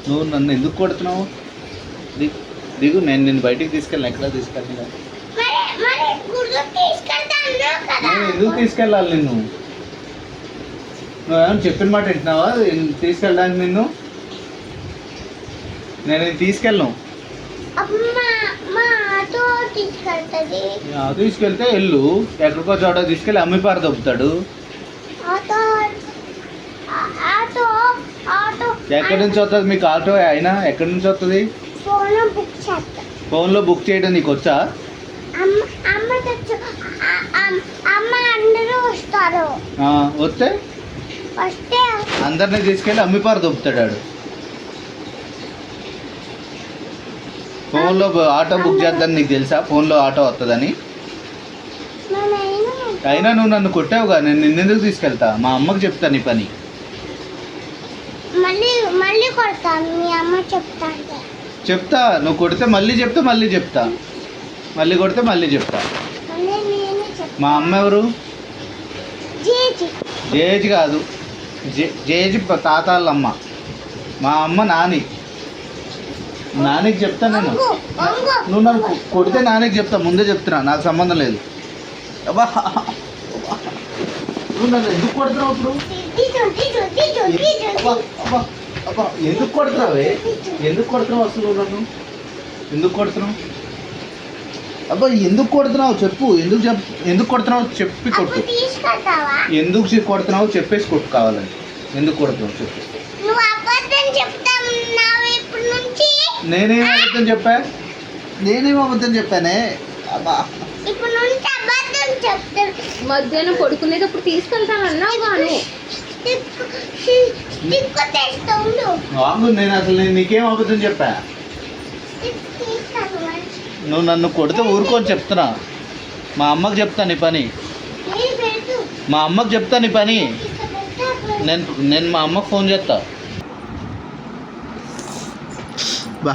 నువ్వు నన్ను ఎందుకు కొడుతున్నావు? దిగు, నేను నిన్ను బయటికి తీసుకెళ్ళను. ఎక్కడ తీసుకెళ్ళను? నేను ఎందుకు తీసుకెళ్ళాలి నిన్ను? నువ్వేమో చెప్పిన మాట వింటున్నావా? తీసుకెళ్ళడానికి నిన్ను నేను తీసుకెళ్ళను. తీసుకెళ్తే వెళ్ళు, ఎక్కడికో చోట తీసుకెళ్ళి అమ్మిపారు దొబ్బుతాడు. ఎక్కడి నుంచి వస్తుంది మీకు ఆటో? అయినా ఎక్కడి నుంచి వస్తుంది? ఫోన్లో బుక్ చేయడం నీకు వచ్చా? వస్తే అందరినీ తీసుకెళ్ళి అమ్మిపారు దొబ్బుతాడు. ఫోన్లో ఆటో బుక్ చేద్దాన్ని నీకు తెలుసా? ఫోన్లో ఆటో వస్తుందని. అయినా నువ్వు నన్ను కొట్టావుగా, నేను నిన్నెందుకు తీసుకెళ్తా? మా అమ్మకి చెప్తా నీ పని. చెప్తా, నువ్వు కొడితే మళ్ళీ చెప్తా, మళ్ళీ కొడితే మళ్ళీ చెప్తా. మా అమ్మ ఎవరు? జేజి కాదు, జేజి తాతాళ్ళమ్మ. మా అమ్మ నానికి చెప్తా. నువ్వు నన్ను కొడితే నానికి చెప్తా, ముందే చెప్తున్నా, నాకు సంబంధం లేదు. అబ్బా, నువ్వు నన్ను ఎందుకు కొడుతున్నావు ఇప్పుడు? ఎందుకు కొడుతున్నావే? ఎందుకు కొడుతున్నావు అసలు? నువ్వు నన్ను ఎందుకు కొడుతున్నావు? అబ్బా, ఎందుకు కొడుతున్నావు చెప్పు. ఎందుకు కొడుతున్నావు చెప్పి కొట్టు. ఎందుకు కొడుతున్నావు చెప్పేసి కొట్టు కావాలని. ఎందుకు కొడుతున్నావు చెప్పు. నేనేం అబద్ధం చెప్పానే? అబ్బా, మధ్యాహ్నం పడుకునేటప్పుడు తీసుకెళ్తాను అన్నావు. నేను అసలు నీకేం అబద్ధం చెప్పా? నువ్వు నన్ను కొడితే ఊరుకొని చెప్తున్నా. మా అమ్మకి చెప్తా నీ పని. నేను మా అమ్మకి ఫోన్ చేస్తా. బా.